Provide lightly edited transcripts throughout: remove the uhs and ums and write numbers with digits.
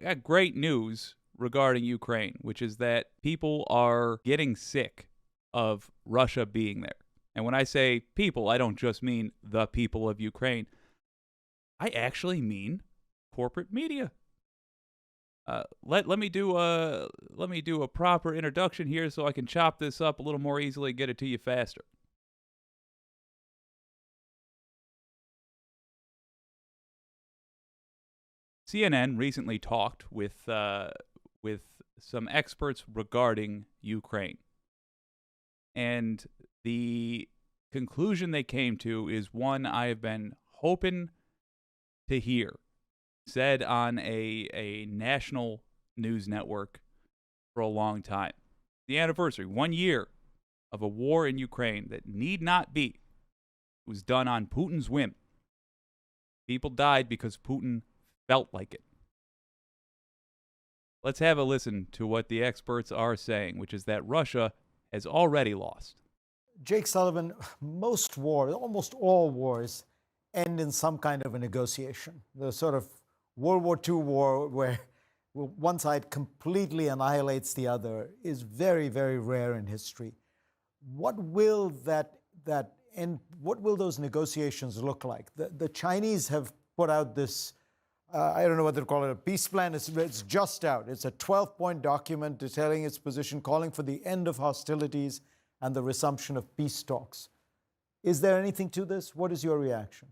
I got great news regarding Ukraine, which is that people are getting sick of Russia being there. And when I say people, I don't just mean the people of Ukraine. I actually mean corporate media. Let me do a proper introduction here so I can chop this up a little more easily and get it to you faster. CNN recently talked with some experts regarding Ukraine, and the conclusion they came to is one I have been hoping to hear said on a national news network for a long time. The anniversary, 1 year of a war in Ukraine that need not be. It was done on Putin's whim. People died because Putin felt like it. Let's have a listen to what the experts are saying, which is that Russia has already lost. Jake Sullivan, most wars, almost all wars, end in some kind of a negotiation. The sort of World War II war where one side completely annihilates the other is very, very rare in history. What will that end? What will those negotiations look like? The Chinese have put out this, I don't know what they call it, a peace plan. It's just out. It's a 12-point document detailing its position, calling for the end of hostilities and the resumption of peace talks. Is there anything to this? What is your reaction?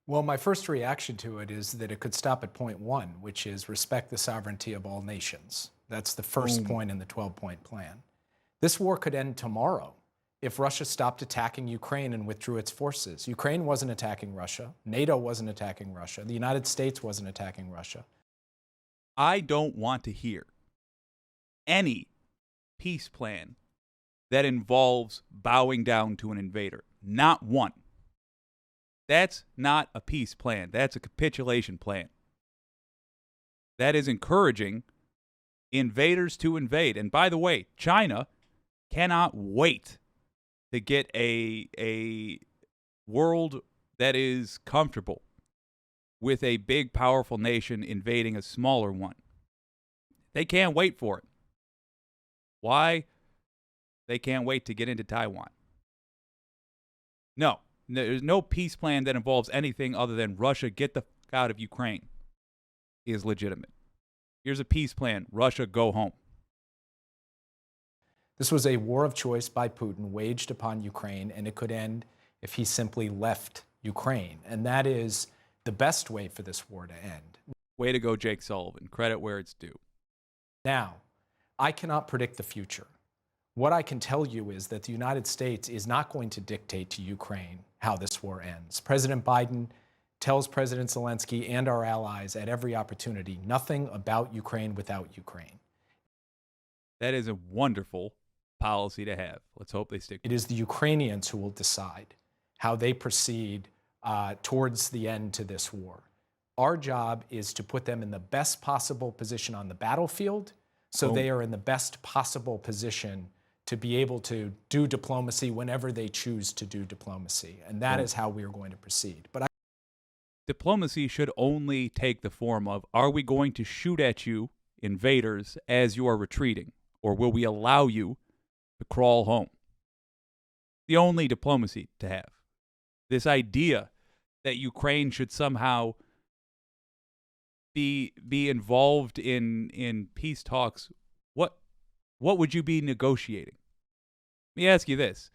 Well, my first reaction to it is that it could stop at point one, which is respect the sovereignty of all nations. That's the first point in the 12-point plan. This war could end tomorrow if Russia stopped attacking Ukraine and withdrew its forces. Ukraine wasn't attacking Russia. NATO wasn't attacking Russia. The United States wasn't attacking Russia. I don't want to hear any peace plan that involves bowing down to an invader. Not one. That's not a peace plan. That's a capitulation plan. That is encouraging invaders to invade. And by the way, China cannot wait to get a world that is comfortable with a big, powerful nation invading a smaller one. They can't wait for it. Why? They can't wait to get into Taiwan. No, there's no peace plan that involves anything other than Russia get the fuck out of Ukraine is legitimate. Here's a peace plan. Russia, go home. This was a war of choice by Putin waged upon Ukraine, and it could end if he simply left Ukraine. And that is the best way for this war to end. Way to go, Jake Sullivan. Credit where it's due. Now, I cannot predict the future. What I can tell you is that the United States is not going to dictate to Ukraine how this war ends. President Biden tells President Zelensky and our allies at every opportunity, nothing about Ukraine without Ukraine. That is a wonderful policy to have. Let's hope they stick to it. It is the Ukrainians who will decide how they proceed towards the end to this war. Our job is to put them in the best possible position on the battlefield so they are in the best possible position to be able to do diplomacy whenever they choose to do diplomacy. And that is how we are going to proceed. But diplomacy should only take the form of, are we going to shoot at you, invaders, as you are retreating? Or will we allow you to crawl home? The only diplomacy to have. This idea that Ukraine should somehow be involved in peace talks, what would you be negotiating? Let me ask you this.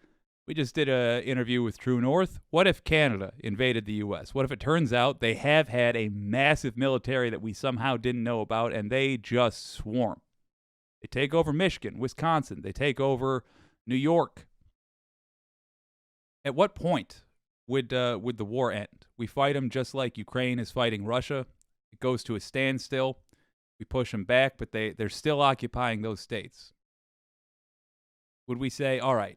We just did an interview with True North. What if Canada invaded the U.S.? What if it turns out they have had a massive military that we somehow didn't know about, and they just swarm? They take over Michigan, Wisconsin. They take over New York. At what point would the war end? We fight them just like Ukraine is fighting Russia. It goes to a standstill. We push them back, but they're still occupying those states. Would we say, all right,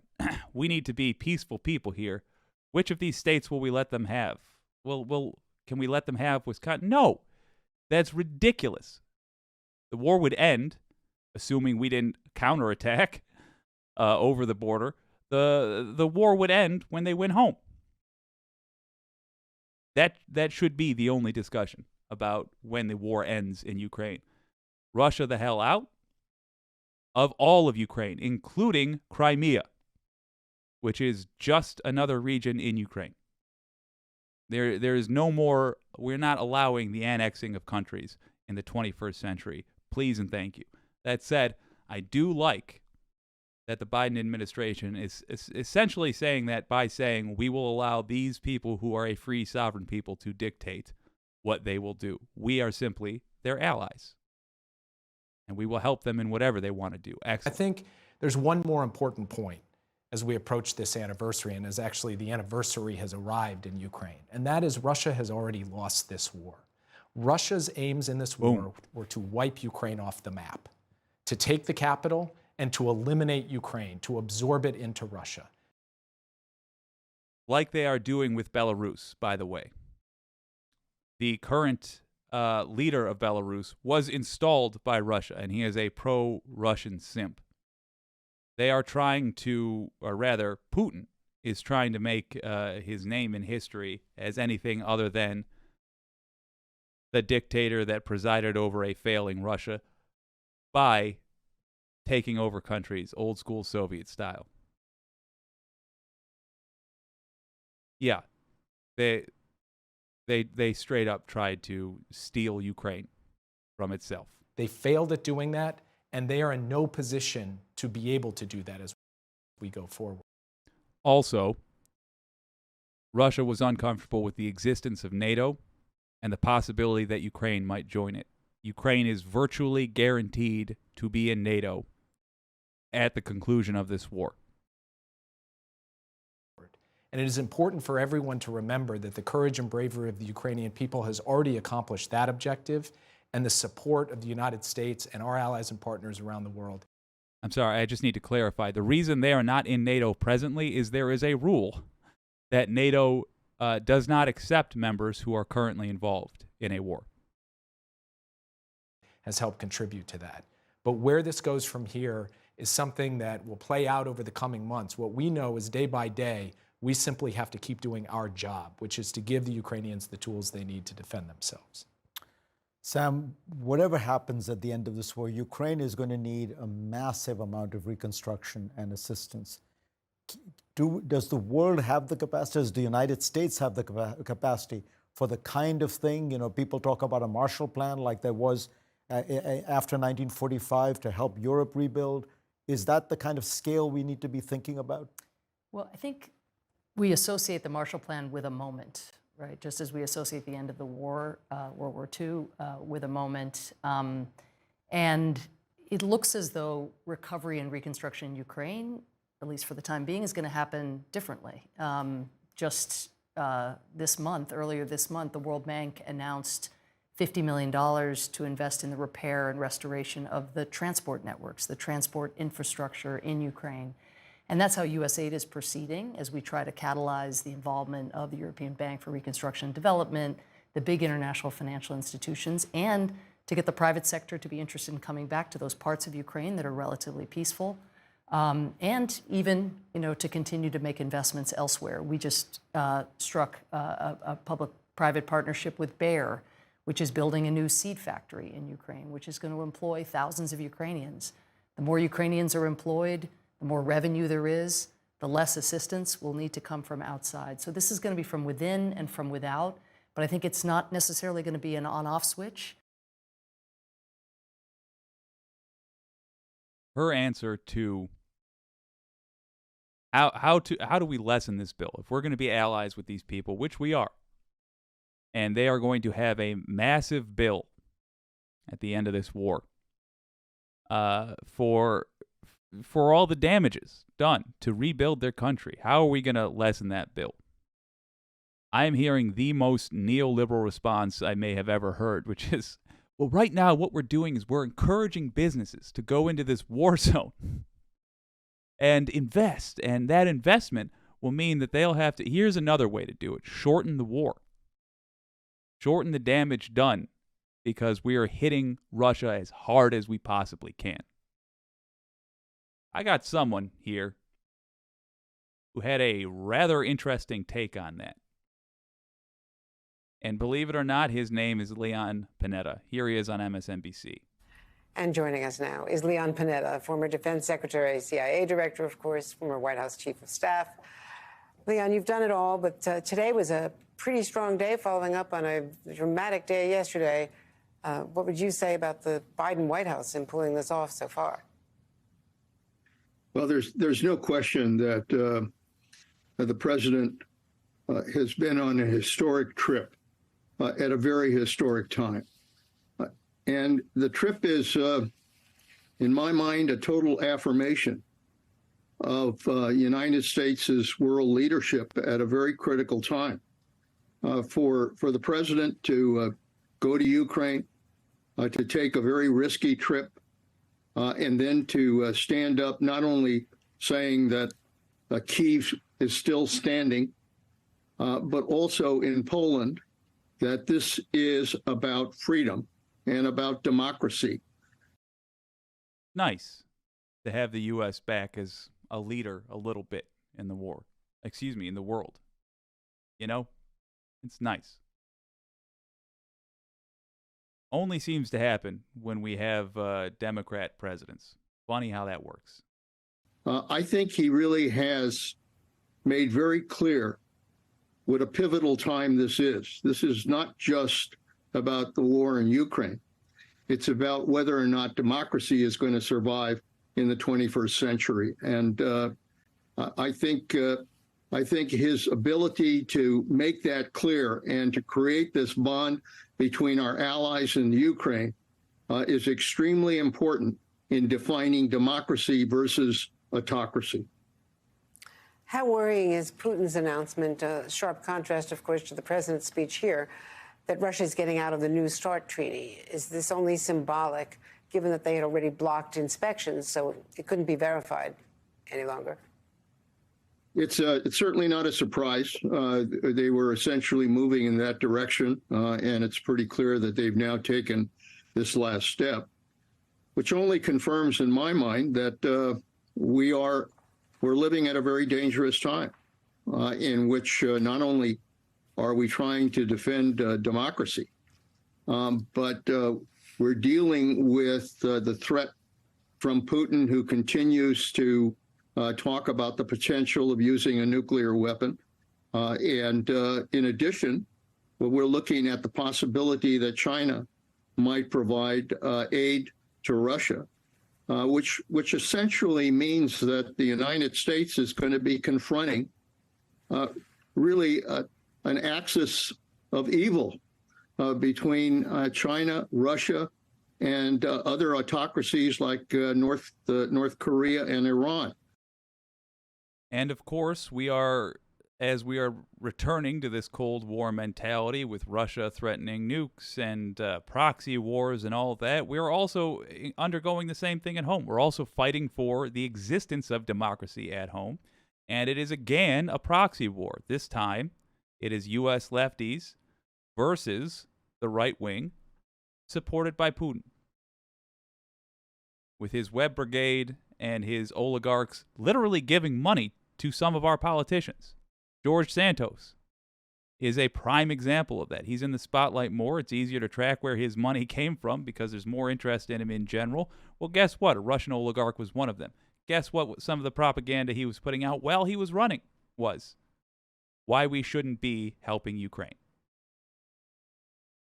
we need to be peaceful people here. Which of these states will we let them have? Can we let them have Wisconsin? No, that's ridiculous. The war would end, assuming we didn't counterattack over the border. The war would end when they went home. That should be the only discussion. about when the war ends in Ukraine. Russia the hell out of all of Ukraine, including Crimea, which is just another region in Ukraine. There is no more, we're not allowing the annexing of countries in the 21st century. Please and thank you. That said, I do like that the Biden administration is essentially saying that by saying we will allow these people who are a free sovereign people to dictate what they will do. We are simply their allies. And we will help them in whatever they want to do. Excellent. I think there's one more important point as we approach this anniversary, and as actually the anniversary has arrived in Ukraine, and that is Russia has already lost this war. Russia's aims in this war were to wipe Ukraine off the map, to take the capital and to eliminate Ukraine, to absorb it into Russia. Like they are doing with Belarus, by the way. The current leader of Belarus was installed by Russia, and he is a pro-Russian simp. They are trying to, or rather, Putin is trying to make his name in history as anything other than the dictator that presided over a failing Russia by taking over countries, old school Soviet style. Yeah, they straight up tried to steal Ukraine from itself. They failed at doing that, and they are in no position to be able to do that as we go forward. Also, Russia was uncomfortable with the existence of NATO and the possibility that Ukraine might join it. Ukraine is virtually guaranteed to be in NATO at the conclusion of this war. And it is important for everyone to remember that the courage and bravery of the Ukrainian people has already accomplished that objective, and the support of the United States and our allies and partners around the world. I'm sorry, I just need to clarify. The reason they are not in NATO presently is there is a rule that NATO does not accept members who are currently involved in a war. Has helped contribute to that. But where this goes from here is something that will play out over the coming months. What we know is day by day, we simply have to keep doing our job, which is to give the Ukrainians the tools they need to defend themselves. Sam, whatever happens at the end of this war, Ukraine is going to need a massive amount of reconstruction and assistance. Does the world have the capacity? Does the United States have the capacity for the kind of thing? You know, people talk about a Marshall Plan like there was after 1945 to help Europe rebuild. Is that the kind of scale we need to be thinking about? Well, I think we associate the Marshall Plan with a moment, right? Just as we associate the end of the war, World War II, with a moment. And it looks as though recovery and reconstruction in Ukraine, at least for the time being, is going to happen differently. Earlier this month, the World Bank announced $50 million to invest in the repair and restoration of the transport networks, the transport infrastructure in Ukraine. And that's how USAID is proceeding as we try to catalyze the involvement of the European Bank for Reconstruction and Development, the big international financial institutions, and to get the private sector to be interested in coming back to those parts of Ukraine that are relatively peaceful, and even, to continue to make investments elsewhere. We just struck a public-private partnership with Bayer, which is building a new seed factory in Ukraine, which is going to employ thousands of Ukrainians. The more Ukrainians are employed, the more revenue there is, the less assistance will need to come from outside. So this is going to be from within and from without, but I think it's not necessarily going to be an on-off switch. Her answer to how do we lessen this bill? If we're going to be allies with these people, which we are, and they are going to have a massive bill at the end of this war for all the damages done to rebuild their country. How are we going to lessen that bill? I am hearing the most neoliberal response I may have ever heard, which is, well, right now what we're doing is we're encouraging businesses to go into this war zone and invest. And that investment will mean that they'll have to, here's another way to do it, shorten the war. Shorten the damage done because we are hitting Russia as hard as we possibly can. I got someone here who had a rather interesting take on that. And believe it or not, his name is Leon Panetta. Here he is on MSNBC. And joining us now is Leon Panetta, former Defense Secretary, CIA Director, of course, former White House Chief of Staff. Leon, you've done it all, but today was a pretty strong day following up on a dramatic day yesterday. What would you say about the Biden White House in pulling this off so far? Well, there's no question that the president has been on a historic trip at a very historic time. And the trip is, in my mind, a total affirmation of United States' world leadership at a very critical time. For the president to go to Ukraine, to take a very risky trip, and then to stand up, not only saying that Kyiv is still standing, but also in Poland, that this is about freedom and about democracy. Nice to have the U.S. back as a leader a little bit in the war. In the world. You know, it's nice. Only seems to happen when we have Democrat presidents. Funny how that works. I think he really has made very clear what a pivotal time this is. This is not just about the war in Ukraine. It's about whether or not democracy is going to survive in the 21st century. And I think his ability to make that clear and to create this bond between our allies in Ukraine is extremely important in defining democracy versus autocracy. How worrying is Putin's announcement, a sharp contrast, of course, to the president's speech here, that Russia is getting out of the New START treaty? Is this only symbolic, given that they had already blocked inspections, so it couldn't be verified any longer? It's certainly not a surprise. They were essentially moving in that direction, and it's pretty clear that they've now taken this last step, which only confirms in my mind that we're living at a very dangerous time, in which not only are we trying to defend democracy, but we're dealing with the threat from Putin, who continues to talk about the potential of using a nuclear weapon. And in addition, we're looking at the possibility that China might provide aid to Russia, which essentially means that the United States is going to be confronting really an axis of evil between China, Russia, and other autocracies like North Korea and Iran. And of course, as we are returning to this Cold War mentality with Russia threatening nukes and proxy wars and all that, we're also undergoing the same thing at home. We're also fighting for the existence of democracy at home. And it is again a proxy war. This time, it is U.S. lefties versus the right wing, supported by Putin, with his web brigade and his oligarchs literally giving money to some of our politicians. George Santos is a prime example of that. He's in the spotlight more. It's easier to track where his money came from because there's more interest in him in general. Well, guess what? A Russian oligarch was one of them. Guess what some of the propaganda he was putting out while he was running was? Why we shouldn't be helping Ukraine.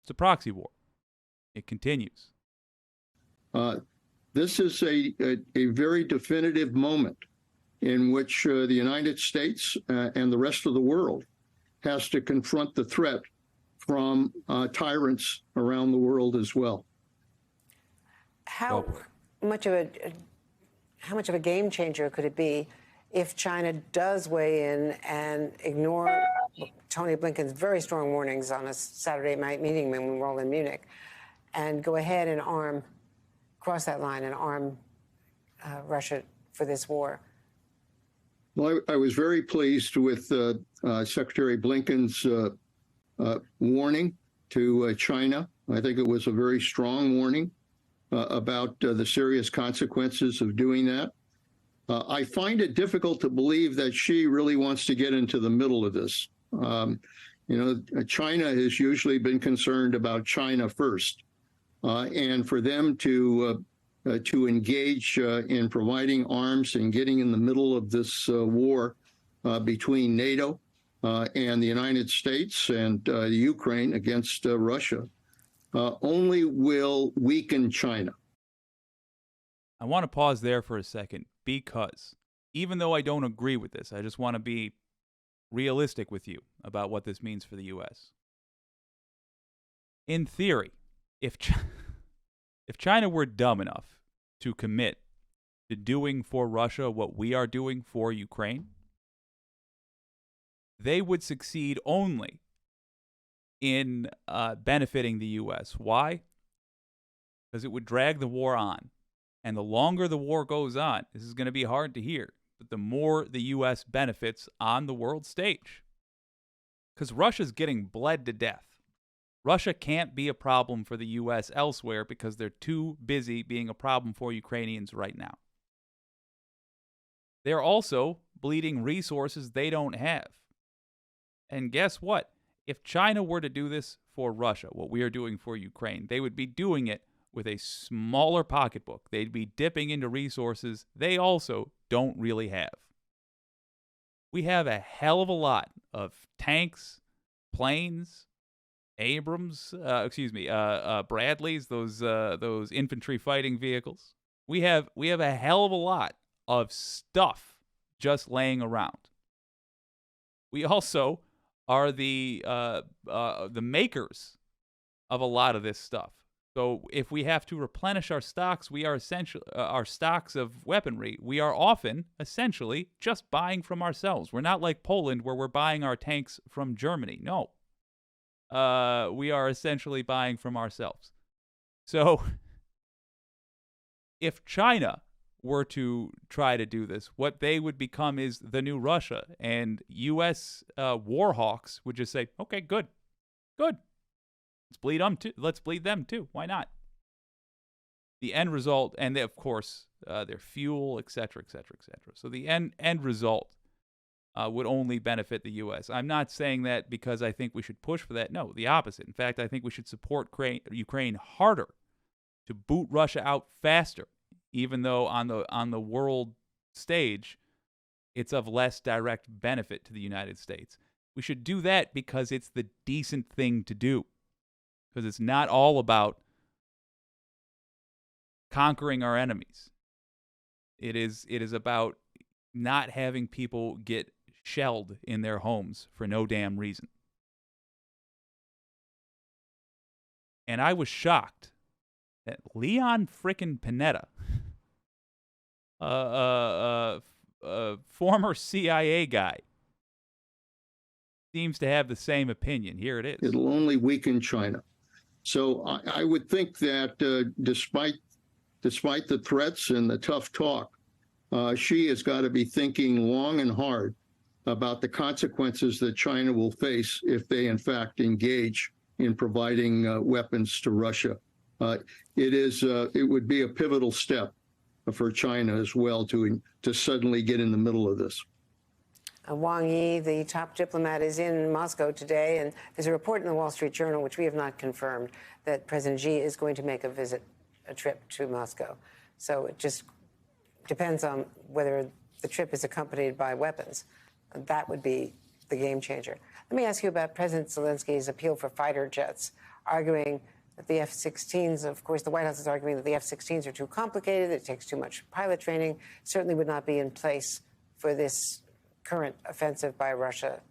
It's a proxy war. It continues. This is a very definitive moment in which the United States and the rest of the world has to confront the threat from tyrants around the world as well. How much of a game changer could it be if China does weigh in and ignore Tony Blinken's very strong warnings on a Saturday night meeting when we were all in Munich, and go ahead and cross that line and arm Russia for this war? Well, I was very pleased with Secretary Blinken's warning to China. I think it was a very strong warning about the serious consequences of doing that. I find it difficult to believe that she really wants to get into the middle of this. China has usually been concerned about China first, and for them to engage in providing arms and getting in the middle of this war between NATO and the United States and Ukraine against Russia only will weaken China. I want to pause there for a second because even though I don't agree with this, I just want to be realistic with you about what this means for the U.S. In theory, if China were dumb enough to commit to doing for Russia what we are doing for Ukraine, they would succeed only in benefiting the U.S. Why? Because it would drag the war on. And the longer the war goes on, this is going to be hard to hear, but the more the U.S. benefits on the world stage. Because Russia's getting bled to death. Russia can't be a problem for the U.S. elsewhere because they're too busy being a problem for Ukrainians right now. They're also bleeding resources they don't have. And guess what? If China were to do this for Russia, what we are doing for Ukraine, they would be doing it with a smaller pocketbook. They'd be dipping into resources they also don't really have. We have a hell of a lot of tanks, planes, Abrams, Bradleys, those infantry fighting vehicles. We have a hell of a lot of stuff just laying around. We also are the makers of a lot of this stuff. So if we have to replenish our stocks, we are essentially our stocks of weaponry. We are often essentially just buying from ourselves. We're not like Poland where we're buying our tanks from Germany. No, we are essentially buying from ourselves. So if China were to try to do this, what they would become is the new Russia, and U.S. war hawks would just say, "Okay, good. Let's bleed them too. Why not?" The end result, and they, of course, their fuel, et cetera, et cetera, et cetera. So the end result would only benefit the U.S. I'm not saying that because I think we should push for that. No, the opposite. In fact, I think we should support Ukraine harder to boot Russia out faster, even though on the world stage, it's of less direct benefit to the United States. We should do that because it's the decent thing to do. Because it's not all about conquering our enemies. It is about not having people get shelled in their homes for no damn reason. And I was shocked that Leon frickin' Panetta, a former CIA guy, seems to have the same opinion. Here it is. It'll only weaken China. So I would think that despite the threats and the tough talk, Xi has got to be thinking long and hard about the consequences that China will face if they, in fact, engage in providing weapons to Russia. It would be a pivotal step for China as well to suddenly get in the middle of this. Wang Yi, the top diplomat, is in Moscow today, and there's a report in the Wall Street Journal, which we have not confirmed, that President Xi is going to make a trip to Moscow. So it just depends on whether the trip is accompanied by weapons. That would be the game changer. Let me ask you about President Zelensky's appeal for fighter jets, arguing that the F-16s, of course, the White House is arguing that the F-16s are too complicated, it takes too much pilot training, certainly would not be in place for this current offensive by Russia,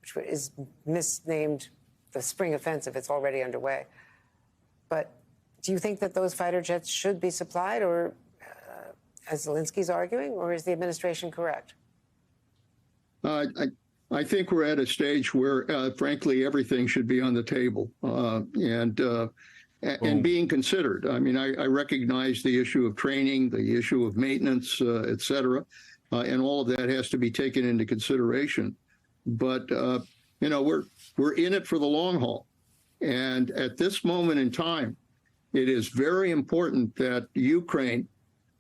which is misnamed the Spring Offensive. It's already underway. But do you think that those fighter jets should be supplied, or as Zelensky's arguing, or is the administration correct? I think we're at a stage where, frankly, everything should be on the table and being considered. I mean, I recognize the issue of training, the issue of maintenance, et cetera. And all of that has to be taken into consideration. But, we're in it for the long haul. And at this moment in time, it is very important that Ukraine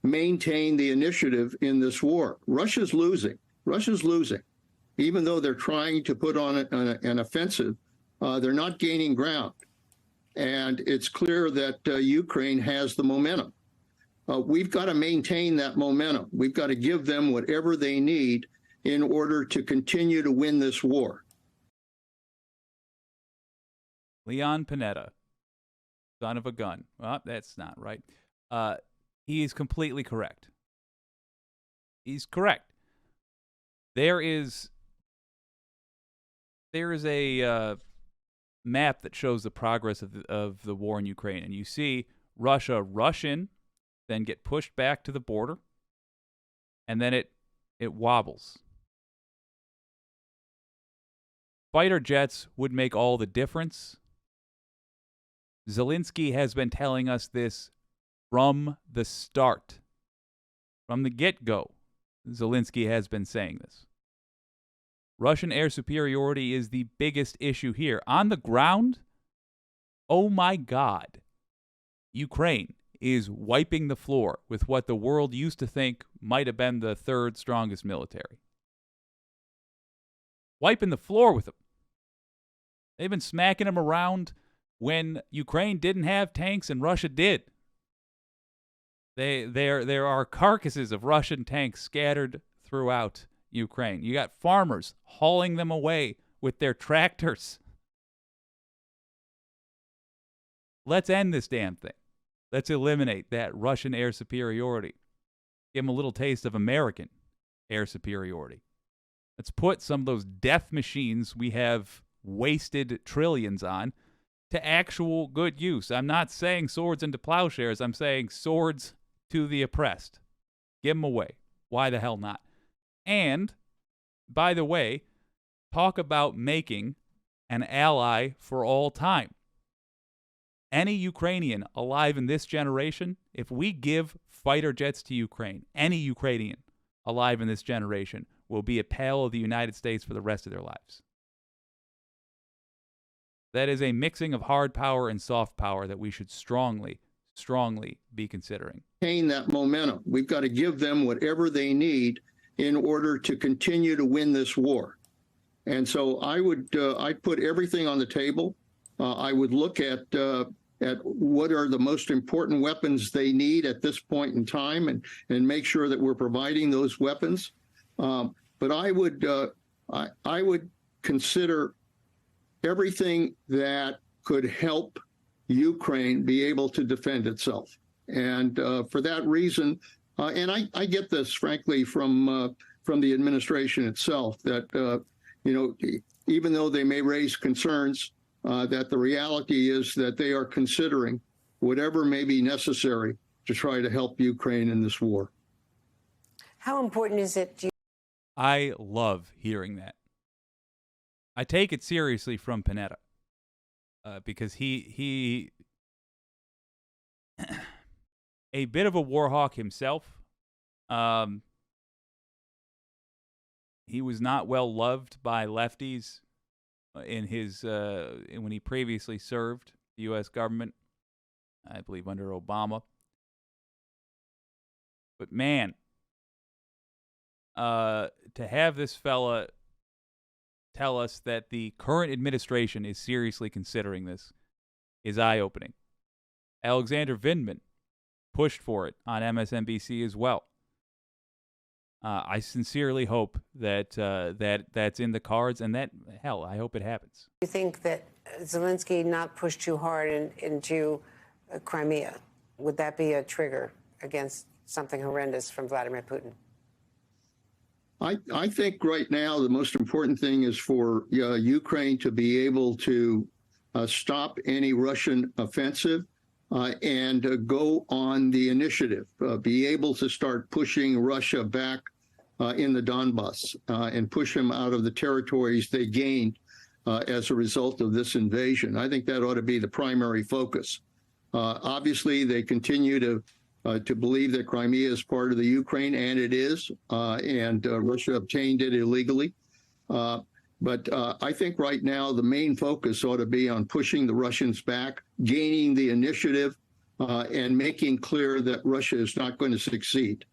maintain the initiative in this war. Russia's losing. even though they're trying to put on an offensive, they're not gaining ground. And it's clear that Ukraine has the momentum. We've got to maintain that momentum. We've got to give them whatever they need in order to continue to win this war. Leon Panetta, son of a gun. Well, that's not right. He is completely correct. He's correct. There is a map that shows the progress of the war in Ukraine, and you see Russia rush in, then get pushed back to the border, and then it wobbles. Fighter jets would make all the difference. Zelensky has been telling us this from the start. From the get-go, Zelensky has been saying this. Russian air superiority is the biggest issue here. On the ground, oh my God, Ukraine is wiping the floor with what the world used to think might have been the third strongest military. Wiping the floor with them. They've been smacking them around when Ukraine didn't have tanks and Russia did. There are carcasses of Russian tanks scattered throughout Ukraine. You got farmers hauling them away with their tractors. Let's end this damn thing. Let's eliminate that Russian air superiority. Give them a little taste of American air superiority. Let's put some of those death machines we have wasted trillions on to actual good use. I'm not saying swords into plowshares. I'm saying swords to the oppressed. Give them away. Why the hell not? And, by the way, talk about making an ally for all time. Any Ukrainian alive in this generation, if we give fighter jets to Ukraine, any Ukrainian alive in this generation will be a pal of the United States for the rest of their lives. That is a mixing of hard power and soft power that we should strongly be considering. Maintain that momentum. We've got to give them whatever they need in order to continue to win this war. And so I'd put everything on the table. I would look at what are the most important weapons they need at this point in time, and make sure that we're providing those weapons. But I would consider everything that could help Ukraine be able to defend itself. And for that reason, and I get this, frankly, from the administration itself, that even though they may raise concerns, that the reality is that they are considering whatever may be necessary to try to help Ukraine in this war. How important is it? I love hearing that. I take it seriously from Panetta, because he a bit of a war hawk himself. He was not well loved by lefties in his when he previously served the U.S. government, I believe under Obama. But man, to have this fella tell us that the current administration is seriously considering this is eye-opening. Alexander Vindman pushed for it on MSNBC as well. I sincerely hope that that's in the cards, and that, hell, I hope it happens. Do you think that Zelensky not pushed too hard into Crimea, would that be a trigger against something horrendous from Vladimir Putin? I think right now the most important thing is for Ukraine to be able to stop any Russian offensive and go on the initiative, be able to start pushing Russia back in the Donbass and push them out of the territories they gained as a result of this invasion. I think that ought to be the primary focus. Obviously, they continue to believe that Crimea is part of the Ukraine, and it is, and Russia obtained it illegally. But I think right now the main focus ought to be on pushing the Russians back, gaining the initiative, and making clear that Russia is not going to succeed.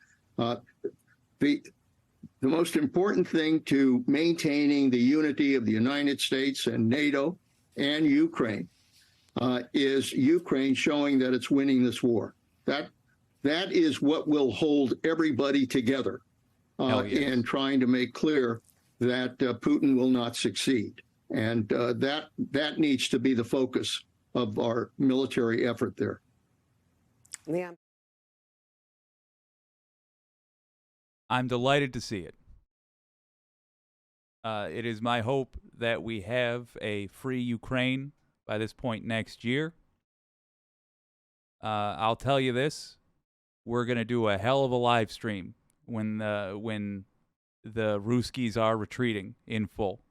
the most important thing to maintaining the unity of the United States and NATO and Ukraine is Ukraine showing that it's winning this war. That is what will hold everybody together in trying to make clear that Putin will not succeed. And that needs to be the focus of our military effort there. Leon. I'm delighted to see it. It is my hope that we have a free Ukraine by this point next year. I'll tell you this: we're gonna do a hell of a live stream when the Ruskies are retreating in full.